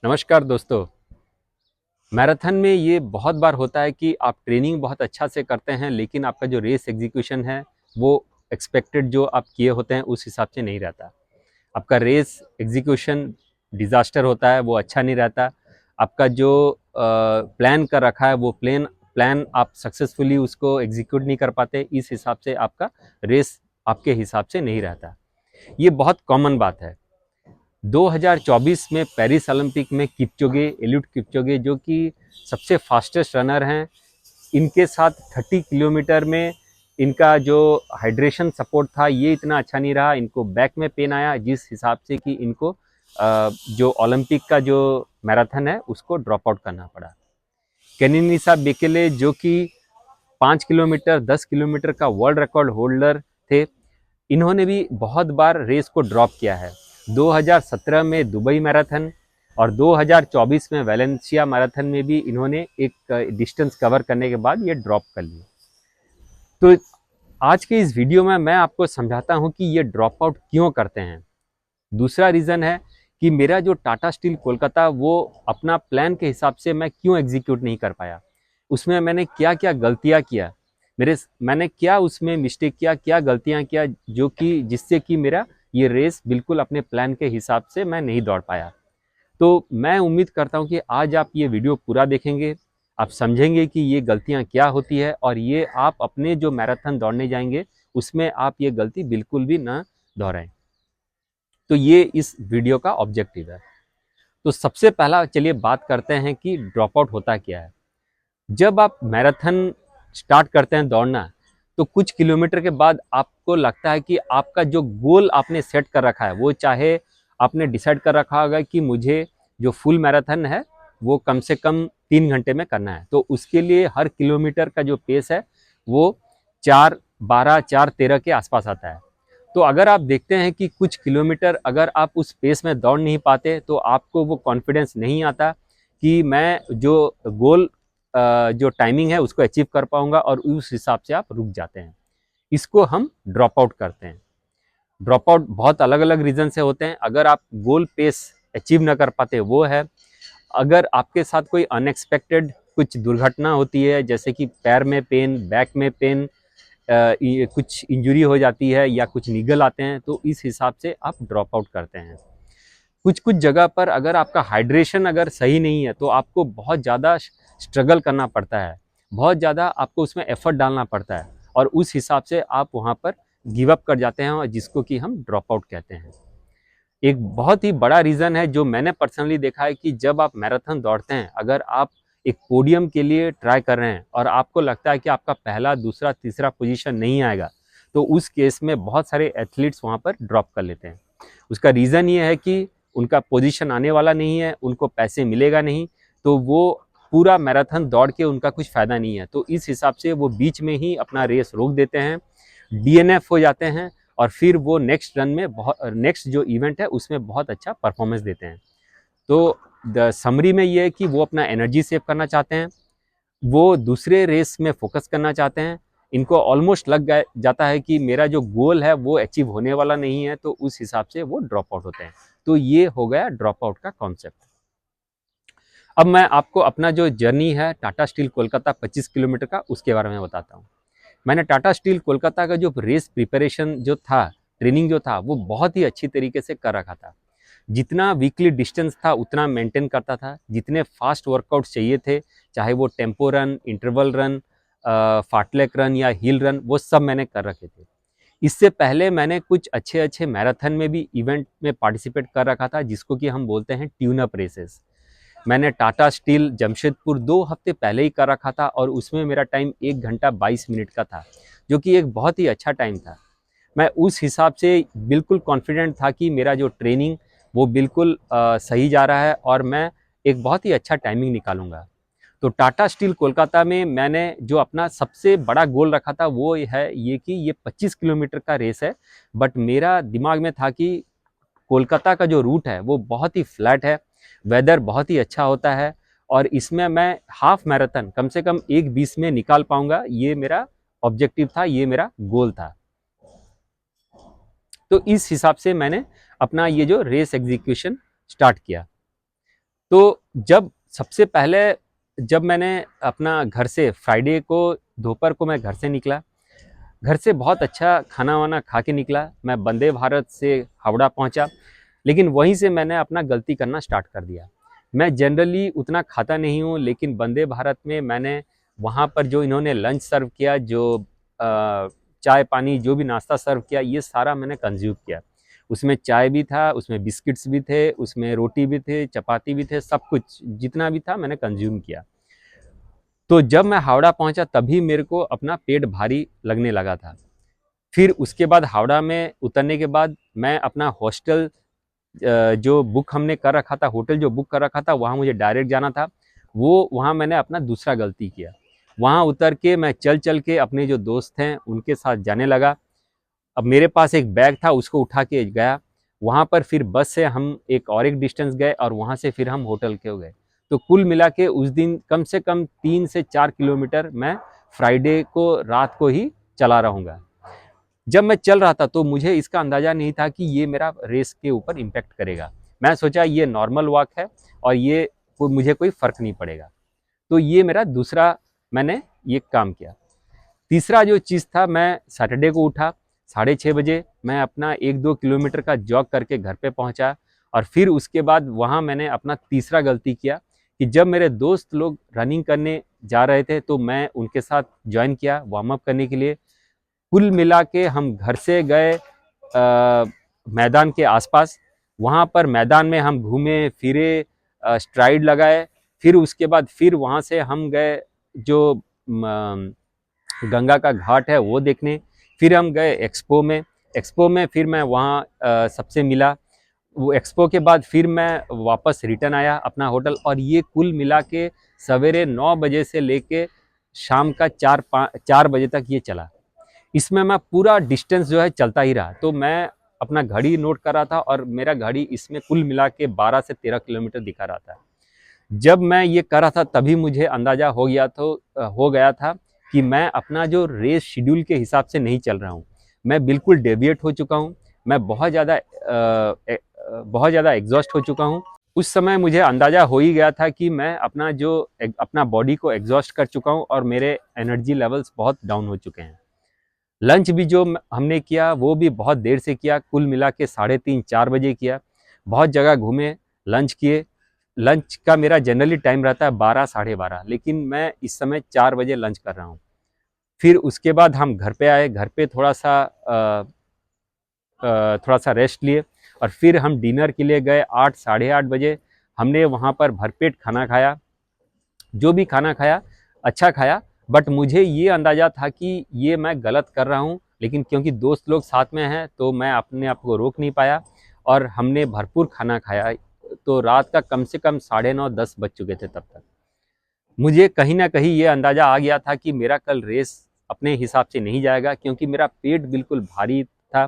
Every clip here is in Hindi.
नमस्कार दोस्तों। मैराथन में ये बहुत बार होता है कि आप ट्रेनिंग बहुत अच्छा से करते हैं, लेकिन आपका जो रेस एग्जीक्यूशन है वो एक्सपेक्टेड जो आप किए होते हैं उस हिसाब से नहीं रहता। आपका रेस एग्जीक्यूशन डिज़ास्टर होता है, वो अच्छा नहीं रहता। आपका जो प्लान कर रखा है वो प्लान आप सक्सेसफुली उसको एग्जीक्यूट नहीं कर पाते, इस हिसाब से आपका रेस आपके हिसाब से नहीं रहता। ये बहुत कॉमन बात है। 2024 में पेरिस ओलंपिक में किपचोगे, एलिud किपचोगे जो कि सबसे फास्टेस्ट रनर हैं, इनके साथ 30 किलोमीटर में इनका जो हाइड्रेशन सपोर्ट था ये इतना अच्छा नहीं रहा। इनको बैक में पेन आया, जिस हिसाब से कि इनको जो ओलंपिक का जो मैराथन है उसको ड्रॉप आउट करना पड़ा। केनिसा बेकेले जो कि 5 किलोमीटर 10 किलोमीटर का वर्ल्ड रिकॉर्ड होल्डर थे, इन्होंने भी बहुत बार रेस को ड्रॉप किया है। 2017 में दुबई मैराथन और 2024 में वैलेंसिया मैराथन में भी इन्होंने एक डिस्टेंस कवर करने के बाद ये ड्रॉप कर लिए। तो आज के इस वीडियो में मैं आपको समझाता हूं कि ये ड्रॉप आउट क्यों करते हैं। दूसरा रीज़न है कि मेरा जो टाटा स्टील कोलकाता वो अपना प्लान के हिसाब से मैं क्यों एग्जीक्यूट नहीं कर पाया, उसमें मैंने क्या क्या गलतियां किया, मैंने क्या उसमें मिस्टेक किया, क्या गलतियां किया जो कि जिससे कि मेरा ये रेस बिल्कुल अपने प्लान के हिसाब से मैं नहीं दौड़ पाया। तो मैं उम्मीद करता हूं कि आज आप ये वीडियो पूरा देखेंगे, आप समझेंगे कि ये गलतियां क्या होती है और ये आप अपने जो मैराथन दौड़ने जाएंगे उसमें आप ये गलती बिल्कुल भी ना दोहराएं। तो ये इस वीडियो का ऑब्जेक्टिव है। तो सबसे पहला चलिए बात करते हैं कि ड्रॉप आउट होता क्या है। जब आप मैराथन स्टार्ट करते हैं दौड़ना, तो कुछ किलोमीटर के बाद आपको लगता है कि आपका जो गोल आपने सेट कर रखा है, वो चाहे आपने डिसाइड कर रखा होगा कि मुझे जो फुल मैराथन है वो कम से कम 3 घंटे में करना है, तो उसके लिए हर किलोमीटर का जो पेस है वो 4:12 4:13 के आसपास आता है। तो अगर आप देखते हैं कि कुछ किलोमीटर अगर आप उस पेस में दौड़ नहीं पाते, तो आपको वो कॉन्फिडेंस नहीं आता कि मैं जो गोल जो टाइमिंग है उसको अचीव कर पाऊंगा, और उस हिसाब से आप रुक जाते हैं। इसको हम ड्रॉप आउट करते हैं। ड्रॉप आउट बहुत अलग अलग रीज़न से होते हैं। अगर आप गोल पेस अचीव ना कर पाते वो है, अगर आपके साथ कोई अनएक्सपेक्टेड कुछ दुर्घटना होती है, जैसे कि पैर में पेन, बैक में पेन, कुछ इंजरी हो जाती है या कुछ निगल आते हैं, तो इस हिसाब से आप ड्रॉप आउट करते हैं। कुछ कुछ जगह पर अगर आपका हाइड्रेशन अगर सही नहीं है तो आपको बहुत ज़्यादा स्ट्रगल करना पड़ता है, बहुत ज़्यादा आपको उसमें एफर्ट डालना पड़ता है, और उस हिसाब से आप वहाँ पर गिव अप कर जाते हैं, और जिसको कि हम ड्रॉप आउट कहते हैं। एक बहुत ही बड़ा रीज़न है जो मैंने पर्सनली देखा है कि जब आप मैराथन दौड़ते हैं, अगर आप एक पोडियम के लिए ट्राई कर रहे हैं और आपको लगता है कि आपका पहला दूसरा तीसरा पोजीशन नहीं आएगा, तो उस केस में बहुत सारे एथलीट्स वहाँ पर ड्रॉप कर लेते हैं। उसका रीज़न ये है कि उनका पोजीशन आने वाला नहीं है, उनको पैसे मिलेगा नहीं, तो वो पूरा मैराथन दौड़ के उनका कुछ फ़ायदा नहीं है, तो इस हिसाब से वो बीच में ही अपना रेस रोक देते हैं, डीएनएफ हो जाते हैं, और फिर वो नेक्स्ट रन में नेक्स्ट जो इवेंट है उसमें बहुत अच्छा परफॉर्मेंस देते हैं। तो द समरी में ये है कि वो अपना एनर्जी सेव करना चाहते हैं, वो दूसरे रेस में फोकस करना चाहते हैं, इनको ऑलमोस्ट जाता है कि मेरा जो गोल है वो अचीव होने वाला नहीं है, तो उस हिसाब से वो ड्रॉप आउट होते हैं। तो ये हो गया ड्रॉप आउट का कॉन्सेप्ट। अब मैं आपको अपना जो जर्नी है टाटा स्टील कोलकाता 25 किलोमीटर का उसके बारे में बताता हूँ। मैंने टाटा स्टील कोलकाता का जो रेस प्रिपरेशन जो था, ट्रेनिंग जो था, वो बहुत ही अच्छी तरीके से कर रखा था। जितना वीकली डिस्टेंस था उतना मेंटेन करता था, जितने फास्ट वर्कआउट चाहिए थे, चाहे वो tempo run, interval run, fartlek run या हिल रन, वो सब मैंने कर रखे थे। इससे पहले मैंने कुछ अच्छे अच्छे मैराथन में भी इवेंट में पार्टिसिपेट कर रखा था, जिसको कि हम बोलते हैं ट्यून अप रेसेस। मैंने टाटा स्टील जमशेदपुर 2 हफ्ते पहले ही कर रखा था, और उसमें मेरा टाइम 1 घंटा 22 मिनट का था, जो कि एक बहुत ही अच्छा टाइम था। मैं उस हिसाब से बिल्कुल कॉन्फिडेंट था कि मेरा जो ट्रेनिंग वो बिल्कुल सही जा रहा है, और मैं एक बहुत ही अच्छा टाइमिंग निकालूंगा। तो टाटा स्टील कोलकाता में मैंने जो अपना सबसे बड़ा गोल रखा था वो है ये कि ये 25 किलोमीटर का रेस है, बट मेरा दिमाग में था कि कोलकाता का जो रूट है वो बहुत ही फ्लैट है, वेदर बहुत ही अच्छा होता है, और इसमें मैं हाफ मैराथन कम से कम 1:20 में निकाल पाऊंगा, ये मेरा ऑब्जेक्टिव था, ये मेरा गोल था। तो इस हिसाब से मैंने अपना ये जो रेस एग्जीक्यूशन स्टार्ट किया। तो जब सबसे पहले जब मैंने अपना घर से फ्राइडे को दोपहर को मैं घर से निकला, घर से बहुत अच्छा खाना वाना खा के निकला। मैं वंदे भारत से हावड़ा पहुंचा, लेकिन वहीं से मैंने अपना गलती करना स्टार्ट कर दिया। मैं जनरली उतना खाता नहीं हूँ, लेकिन वंदे भारत में मैंने वहाँ पर जो इन्होंने लंच सर्व किया, जो चाय पानी जो भी नाश्ता सर्व किया, ये सारा मैंने कंज्यूम किया। उसमें चाय भी था, उसमें बिस्किट्स भी थे, उसमें रोटी भी थे, चपाती भी थे, सब कुछ जितना भी था मैंने कंज्यूम किया। तो जब मैं हावड़ा पहुंचा तभी मेरे को अपना पेट भारी लगने लगा था। फिर उसके बाद हावड़ा में उतरने के बाद मैं अपना हॉस्टल जो बुक हमने कर रखा था, होटल जो बुक कर रखा था, वहाँ मुझे डायरेक्ट जाना था। वो वहाँ मैंने अपना दूसरा गलती किया। वहाँ उतर के मैं चल चल के अपने जो दोस्त हैं उनके साथ जाने लगा। अब मेरे पास एक बैग था, उसको उठा के गया। वहाँ पर फिर बस से हम एक डिस्टेंस गए और वहाँ से फिर हम होटल के हो गए। तो कुल मिला के उस दिन कम से कम 3 से 4 किलोमीटर मैं फ्राइडे को रात को ही चला रहूँगा। जब मैं चल रहा था तो मुझे इसका अंदाज़ा नहीं था कि ये मेरा रेस के ऊपर इम्पैक्ट करेगा। मैं सोचा ये नॉर्मल वॉक है और ये मुझे कोई फ़र्क नहीं पड़ेगा। तो ये मेरा दूसरा मैंने ये काम किया। तीसरा जो चीज़ था, मैं सैटरडे को उठा 6:30 बजे, मैं अपना 1-2 किलोमीटर का जॉग करके घर पे पहुंचा। और फिर उसके बाद वहाँ मैंने अपना तीसरा गलती किया कि जब मेरे दोस्त लोग रनिंग करने जा रहे थे तो मैं उनके साथ ज्वाइन किया वार्म अप करने के लिए। कुल मिला के हम घर से गए मैदान के आसपास। वहाँ पर मैदान में हम घूमे फिरे, स्ट्राइड लगाए। फिर उसके बाद फिर वहाँ से हम गए जो गंगा का घाट है वो देखने। फिर हम गए एक्सपो में। एक्सपो में फिर मैं वहाँ सबसे मिला। वो एक्सपो के बाद फिर मैं वापस रिटर्न आया अपना होटल। और ये कुल मिला के सवेरे 9 बजे से लेके शाम का 4 बजे तक ये चला। इसमें मैं पूरा डिस्टेंस जो है चलता ही रहा। तो मैं अपना घड़ी नोट कर रहा था और मेरा घड़ी इसमें कुल मिला के 12 से 13 किलोमीटर दिखा रहा था। जब मैं ये कर रहा था तभी मुझे अंदाजा हो गया था कि मैं अपना जो रेस शेड्यूल के हिसाब से नहीं चल रहा हूँ। मैं बिल्कुल डेविएट हो चुका हूँ। मैं बहुत ज़्यादा एग्जॉस्ट हो चुका हूँ। उस समय मुझे अंदाजा हो ही गया था कि मैं अपना बॉडी को एग्जॉस्ट कर चुका हूँ और मेरे एनर्जी लेवल्स बहुत डाउन हो चुके हैं। लंच भी जो हमने किया वो भी बहुत देर से किया, कुल मिला के 3:30-4 बजे किया। बहुत जगह घूमे, लंच किए। लंच का मेरा जनरली टाइम रहता है 12 साढ़े 12, लेकिन मैं इस समय 4 बजे लंच कर रहा हूँ। फिर उसके बाद हम घर पे आए। घर पे थोड़ा सा रेस्ट लिए और फिर हम डिनर के लिए गए 8 साढ़े 8 बजे। हमने वहाँ पर भरपेट खाना खाया। जो भी खाना खाया अच्छा खाया, बट मुझे ये अंदाज़ा था कि ये मैं गलत कर रहा हूँ, लेकिन क्योंकि दोस्त लोग साथ में हैं तो मैं अपने आप को रोक नहीं पाया और हमने भरपूर खाना खाया। तो रात का कम से कम 9:30-10 बज चुके थे तब तक। मुझे कहीं ना कहीं ये अंदाज़ा आ गया था कि मेरा कल रेस अपने हिसाब से नहीं जाएगा, क्योंकि मेरा पेट बिल्कुल भारी था।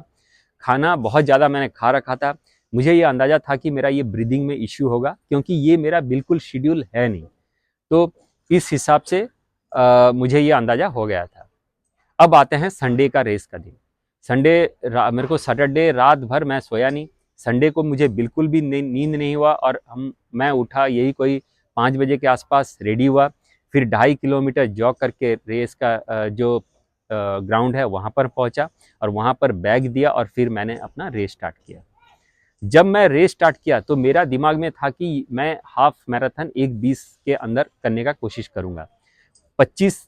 खाना बहुत ज़्यादा मैंने खा रखा था। मुझे ये अंदाज़ा था कि मेरा ये ब्रीदिंग में इश्यू होगा, क्योंकि ये मेरा बिल्कुल शेड्यूल है नहीं। तो इस हिसाब से मुझे ये अंदाज़ा हो गया था। अब आते हैं संडे का रेस का दिन। मेरे को सैटरडे रात भर मैं सोया नहीं। संडे को मुझे बिल्कुल भी नींद नहीं हुआ और मैं उठा यही कोई 5 बजे के आसपास, रेडी हुआ। फिर 2.5 किलोमीटर जॉग करके रेस का जो ग्राउंड है वहाँ पर पहुँचा और वहाँ पर बैग दिया और फिर मैंने अपना रेस स्टार्ट किया। जब मैं रेस स्टार्ट किया तो मेरा दिमाग में था कि मैं हाफ मैराथन 1:20 के अंदर करने का कोशिश करूँगा। 25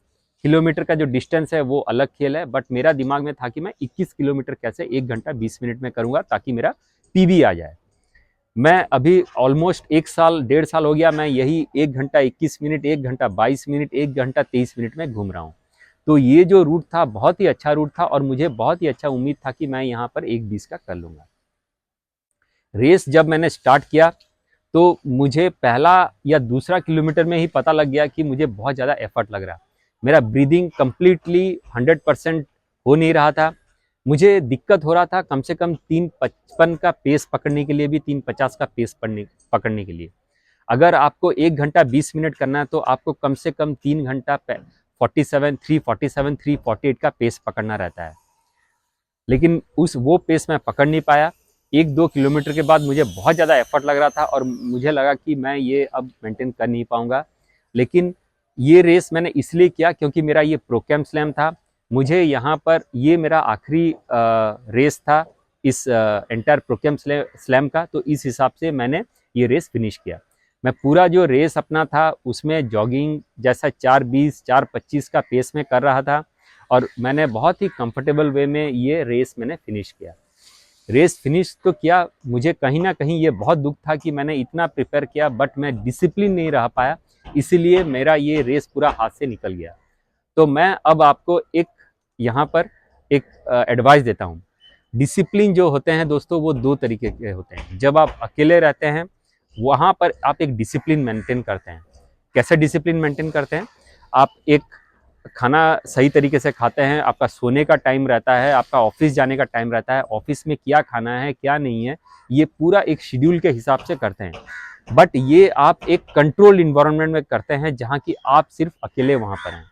किलोमीटर का जो डिस्टेंस है वो अलग खेल है, बट मेरा दिमाग में था कि मैं 21 किलोमीटर कैसे 1 घंटा 20 मिनट में करूँगा ताकि मेरा पीबी आ जाए। मैं अभी ऑलमोस्ट 1 साल 1.5 साल हो गया, मैं यही 1 घंटा 21 मिनट, 1 घंटा 22 मिनट, 1 घंटा 23 मिनट में घूम रहा हूँ। तो ये जो रूट था बहुत ही अच्छा रूट था और मुझे बहुत ही अच्छा उम्मीद था कि मैं यहाँ पर 1:20 का कर लूँगा। रेस जब मैंने स्टार्ट किया तो मुझे पहला या दूसरा किलोमीटर में ही पता लग गया कि मुझे बहुत ज़्यादा एफर्ट लग रहा। मेरा ब्रीदिंग कम्प्लीटली 100% हो नहीं रहा था। मुझे दिक्कत हो रहा था कम से कम 3:55 का पेस पकड़ने के लिए भी, 3:50 का पेस पकड़ने के लिए। अगर आपको 1 घंटा 20 मिनट करना है तो आपको कम से कम 3 घंटा 347 348 का पेस पकड़ना रहता है। लेकिन वो पेस मैं पकड़ नहीं पाया। 1-2 किलोमीटर के बाद मुझे बहुत ज़्यादा एफर्ट लग रहा था और मुझे लगा कि मैं ये अब मेंटेन कर नहीं पाऊँगा। लेकिन ये रेस मैंने इसलिए किया क्योंकि मेरा ये प्रोकेम स्लैम था। मुझे यहाँ पर ये मेरा आखिरी रेस था इस एंटायर प्रोकेम स्लैम का, तो इस हिसाब से मैंने ये रेस फिनिश किया। मैं पूरा जो रेस अपना था उसमें जॉगिंग जैसा 4:20, 4:25 का पेस में कर रहा था और मैंने बहुत ही कंफर्टेबल वे में ये रेस मैंने फिनिश किया। रेस फिनिश तो किया, मुझे कहीं ना कहीं ये बहुत दुख था कि मैंने इतना प्रिपेयर किया बट मैं डिसिप्लिन नहीं रह पाया, इसीलिए मेरा ये रेस पूरा हाथ से निकल गया। तो मैं अब आपको एक यहाँ पर एक एडवाइस देता हूँ। डिसिप्लिन जो होते हैं दोस्तों वो 2 तरीके के होते हैं। जब आप अकेले रहते हैं वहाँ पर आप एक डिसिप्लिन मेंटेन करते हैं। कैसे डिसिप्लिन मेंटेन करते हैं? आप एक खाना सही तरीके से खाते हैं, आपका सोने का टाइम रहता है, आपका ऑफिस जाने का टाइम रहता है, ऑफिस में क्या खाना है क्या नहीं है ये पूरा एक शेड्यूल के हिसाब से करते हैं। बट ये आप एक कंट्रोल्ड इन्वायरमेंट में करते हैं जहाँ कि आप सिर्फ अकेले वहाँ पर हैं।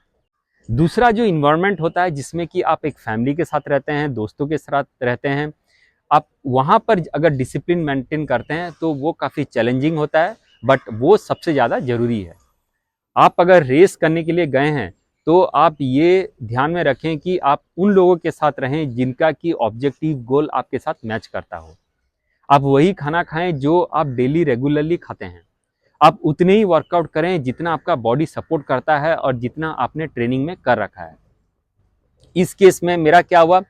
दूसरा जो इन्वायरमेंट होता है जिसमें कि आप एक फैमिली के साथ रहते हैं, दोस्तों के साथ रहते हैं, आप वहाँ पर अगर डिसिप्लिन मेंटेन करते हैं तो वो काफ़ी चैलेंजिंग होता है, बट वो सबसे ज़्यादा ज़रूरी है। आप अगर रेस करने के लिए गए हैं तो आप ये ध्यान में रखें कि आप उन लोगों के साथ रहें जिनका कि ऑब्जेक्टिव गोल आपके साथ मैच करता हो। आप वही खाना खाएं जो आप डेली रेगुलरली खाते हैं। आप उतने ही वर्कआउट करें जितना आपका बॉडी सपोर्ट करता है और जितना आपने ट्रेनिंग में कर रखा है। इस केस में मेरा क्या हुआ,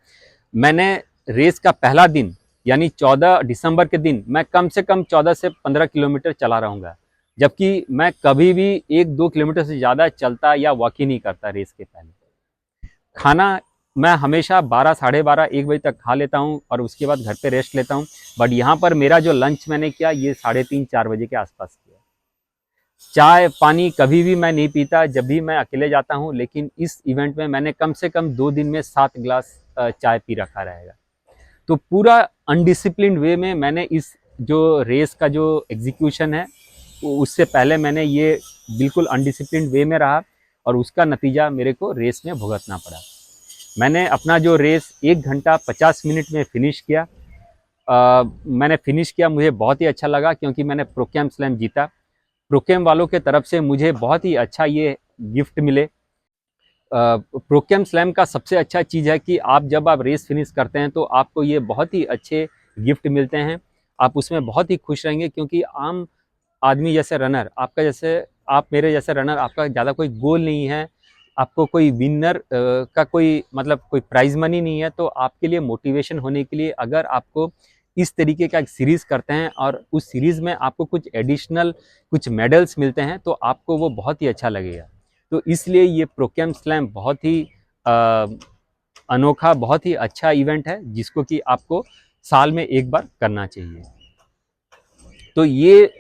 मैंने रेस का पहला दिन यानी 14 दिसंबर के दिन मैं कम से कम 14 से 15 किलोमीटर चला रहूँगा, जबकि मैं कभी भी 1-2 किलोमीटर से ज़्यादा चलता या वॉक ही नहीं करता रेस के पहले। खाना मैं हमेशा 12, साढ़े 12, 1 बजे तक खा लेता हूँ और उसके बाद घर पे रेस्ट लेता हूँ। बट यहाँ पर मेरा जो लंच मैंने किया ये 3:30, 4 बजे के आसपास किया। चाय पानी कभी भी मैं नहीं पीता जब भी मैं अकेले जाता हूँ, लेकिन इस इवेंट में मैंने कम से कम 2 दिन में 7 ग्लास चाय पी रखा रहेगा। तो पूरा अनडिसिप्लिन्ड वे में मैंने इस जो रेस का जो एग्जीक्यूशन है उससे पहले मैंने ये बिल्कुल अनडिसिप्लिन्ड वे में रहा और उसका नतीजा मेरे को रेस में भुगतना पड़ा। मैंने अपना जो रेस 1 घंटा 50 मिनट में फिनिश किया। मैंने फिनिश किया, मुझे बहुत ही अच्छा लगा क्योंकि मैंने प्रोकेम स्लैम जीता। प्रोकेम वालों के तरफ से मुझे बहुत ही अच्छा ये गिफ्ट मिले। प्रोकेम स्लैम का सबसे अच्छा चीज़ है कि आप जब आप रेस फिनिश करते हैं तो आपको ये बहुत ही अच्छे गिफ्ट मिलते हैं। आप उसमें बहुत ही खुश रहेंगे क्योंकि आम आदमी जैसे रनर, आपका जैसे आप मेरे जैसे रनर, आपका ज़्यादा कोई गोल नहीं है, आपको कोई विनर का कोई मतलब कोई प्राइज़ मनी नहीं है, तो आपके लिए मोटिवेशन होने के लिए अगर आपको इस तरीके का एक सीरीज़ करते हैं और उस सीरीज़ में आपको कुछ एडिशनल कुछ मेडल्स मिलते हैं तो आपको वो बहुत ही अच्छा लगेगा। तो इसलिए ये प्रोकेम स्लैम बहुत ही अनोखा, बहुत ही अच्छा इवेंट है जिसको कि आपको साल में एक बार करना चाहिए। तो ये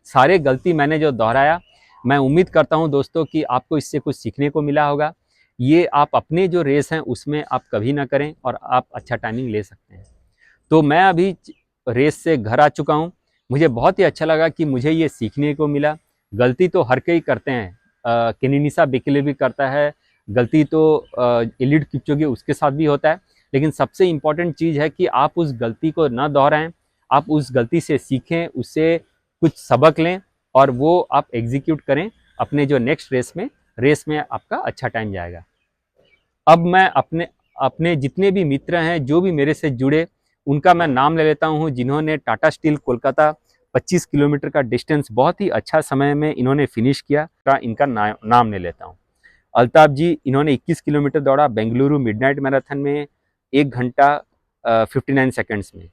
सारे गलती मैंने जो दोहराया, मैं उम्मीद करता हूँ दोस्तों कि आपको इससे कुछ सीखने को मिला होगा। ये आप अपने जो रेस हैं उसमें आप कभी ना करें और आप अच्छा टाइमिंग ले सकते हैं। तो मैं अभी रेस से घर आ चुका हूँ। मुझे बहुत ही अच्छा लगा कि मुझे ये सीखने को मिला। गलती तो हर कोई करते हैं, केनिनिसा बेकिले भी करता है, गलती तो एलिड किपचोगे उसके साथ भी होता है, लेकिन सबसे इम्पॉर्टेंट चीज़ है कि आप उस गलती को ना दोहराएं, आप उस गलती से सीखें, उससे कुछ सबक लें और वो आप एग्जीक्यूट करें अपने जो नेक्स्ट रेस में आपका अच्छा टाइम जाएगा। अब मैं अपने अपने जितने भी मित्र हैं जो भी मेरे से जुड़े उनका मैं नाम ले लेता हूँ, जिन्होंने टाटा स्टील कोलकाता 25 किलोमीटर का डिस्टेंस बहुत ही अच्छा समय में इन्होंने फिनिश किया, इनका नाम ले लेता हूँ। अल्ताफ जी, इन्होंने 21 किलोमीटर दौड़ा बेंगलुरु मिडनाइट मैराथन में 1 घंटा 59 सेकंड्स में।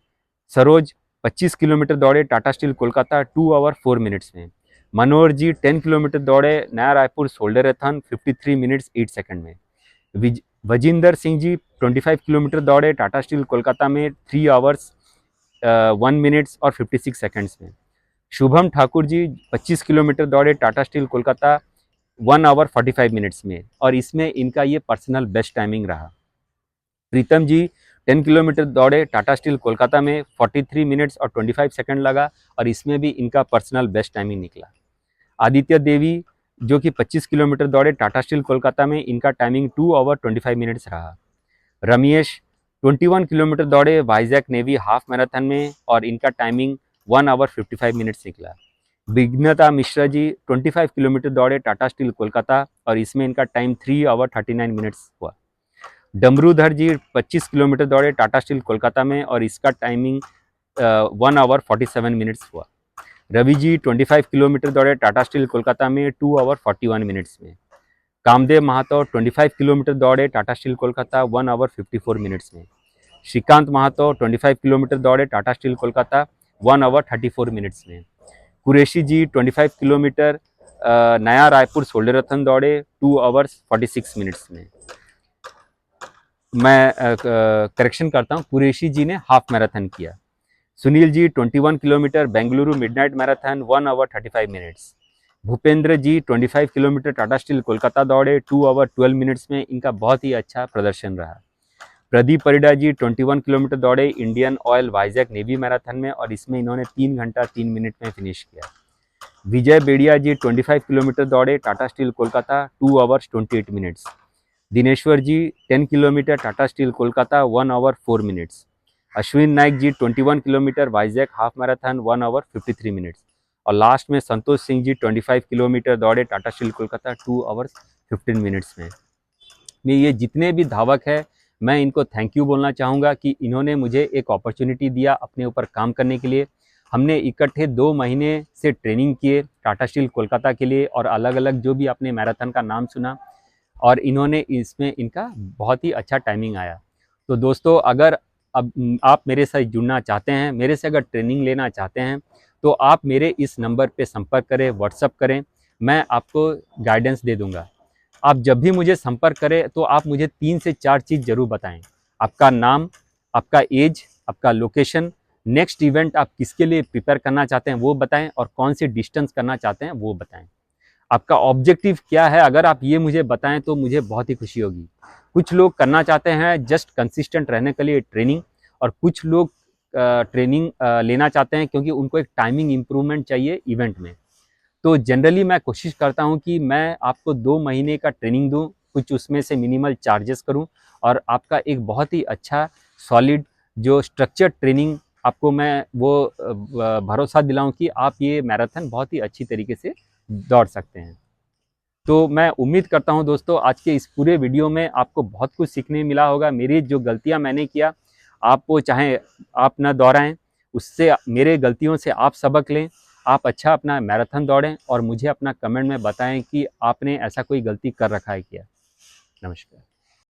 सरोज 25 किलोमीटर दौड़े Tata Steel Kolkata 2 hour 4 minutes में। मनोहर जी 10 किलोमीटर दौड़े नया रायपुर शोल्डर-ए-थॉन 53 मिनट्स 8 सेकंड में। वजिंदर सिंह जी 25 किलोमीटर दौड़े टाटा स्टील कोलकाता में 3 आवर्स 1 मिनट्स और 56 सेकंड्स में। शुभम ठाकुर जी 25 किलोमीटर दौड़े Tata Steel Kolkata 1 hour 45 minutes में और इसमें इनका ये पर्सनल बेस्ट टाइमिंग रहा। प्रीतम जी 10 किलोमीटर दौड़े टाटा स्टील कोलकाता में 43 मिनट्स और 25 सेकंड लगा और इसमें भी इनका पर्सनल बेस्ट टाइमिंग निकला। आदित्य देवी जो कि 25 किलोमीटर दौड़े टाटा स्टील कोलकाता में, इनका टाइमिंग 2 आवर 25 मिनट्स रहा। रमेश 21 किलोमीटर दौड़े वाइजैक नेवी हाफ मैराथन में और इनका टाइमिंग 1 आवर 55 मिनट्स निकला। विघ्नता मिश्रा जी 25 किलोमीटर दौड़े टाटा स्टील कोलकाता और इसमें इनका टाइम 3 आवर 39 मिनट्स हुआ। डमरूधर जी 25 किलोमीटर दौड़े टाटा स्टील कोलकाता में और इसका टाइमिंग 1 आवर 47 मिनट्स हुआ। रवि जी 25 किलोमीटर दौड़े टाटा स्टील कोलकाता में 2 आवर 41 मिनट्स में। कामदेव महातो 25 किलोमीटर दौड़े Tata Steel Kolkata 1 hour 54 minutes में। श्रीकांत महातो 25 किलोमीटर दौड़े Tata Steel Kolkata 1 hour 34 minutes में। कुरैशी जी 25 किलोमीटर नया रायपुर सोल्डरथन दौड़े 2 आवर्स 46 मिनट्स में। मैं करेक्शन करता हूँ, कुरैशी जी ने हाफ मैराथन किया। Sunil ji 21 kilometre Bengaluru midnight marathon 1 hour 35 minutes. Bhupendra ji 25 kilometre Tata Steel Kolkata दौड़े 2 आवर 12 मिनट्स में, इनका बहुत ही अच्छा प्रदर्शन रहा। प्रदीप परिडा जी 21 किलोमीटर दौड़े Indian oil Vizag navy marathon में और इसमें इन्होंने 3 घंटा 3 मिनट में फिनिश किया। विजय बेड़िया जी 25 किलोमीटर दौड़े Tata Steel Kolkata 2 hours 28 minutes. Dineshwar ji 10 kilometre Tata Steel Kolkata 1 hour 4 minutes. Ashwin Naik ji 21 kilometre Vizag half marathon 1 hour 53 minutes. और लास्ट में संतोष सिंह जी 25 किलोमीटर दौड़े Tata Steel Kolkata 2 hours 15 minutes में। ये जितने भी धावक है मैं इनको थैंक यू बोलना चाहूँगा कि इन्होंने मुझे एक अपॉर्चुनिटी दिया अपने ऊपर काम करने के लिए। हमने इकट्ठे 2 महीने से ट्रेनिंग किए टाटा स्टील कोलकाता के लिए और अलग अलग जो भी आपने मैराथन का नाम सुना और इन्होंने इसमें इनका बहुत ही अच्छा टाइमिंग आया। तो दोस्तों अगर अब आप मेरे साथ जुड़ना चाहते हैं, मेरे से अगर ट्रेनिंग लेना चाहते हैं तो आप मेरे इस नंबर पे संपर्क करें, व्हाट्सअप करें, मैं आपको गाइडेंस दे दूंगा। आप जब भी मुझे संपर्क करें तो आप मुझे 3 से 4 चीज़ ज़रूर बताएं। आपका नाम, आपका एज, आपका लोकेशन, नेक्स्ट इवेंट आप किसके लिए प्रिपेयर करना चाहते हैं वो बताएं और कौन सी डिस्टेंस करना चाहते हैं वो बताएं। आपका ऑब्जेक्टिव क्या है, अगर आप ये मुझे बताएं तो मुझे बहुत ही खुशी होगी। कुछ लोग करना चाहते हैं जस्ट कंसिस्टेंट रहने के लिए ट्रेनिंग और कुछ लोग ट्रेनिंग लेना चाहते हैं क्योंकि उनको एक टाइमिंग इम्प्रूवमेंट चाहिए इवेंट में। तो जनरली मैं कोशिश करता हूं कि मैं आपको 2 महीने का ट्रेनिंग दूं, कुछ उसमें से मिनिमल चार्जेस करूं और आपका एक बहुत ही अच्छा सॉलिड जो स्ट्रक्चर्ड ट्रेनिंग आपको मैं वो भरोसा दिलाऊं कि आप ये मैराथन बहुत ही अच्छी तरीके से दौड़ सकते हैं। तो मैं उम्मीद करता हूं दोस्तों आज के इस पूरे वीडियो में आपको बहुत कुछ सीखने मिला होगा। मेरी जो गलतियां मैंने किया आप वो चाहे आप ना दोहराएं, उससे मेरे गलतियों से आप सबक लें, आप अच्छा अपना मैराथन दौड़ें और मुझे अपना कमेंट में बताएं कि आपने ऐसा कोई गलती कर रखा है क्या। नमस्कार।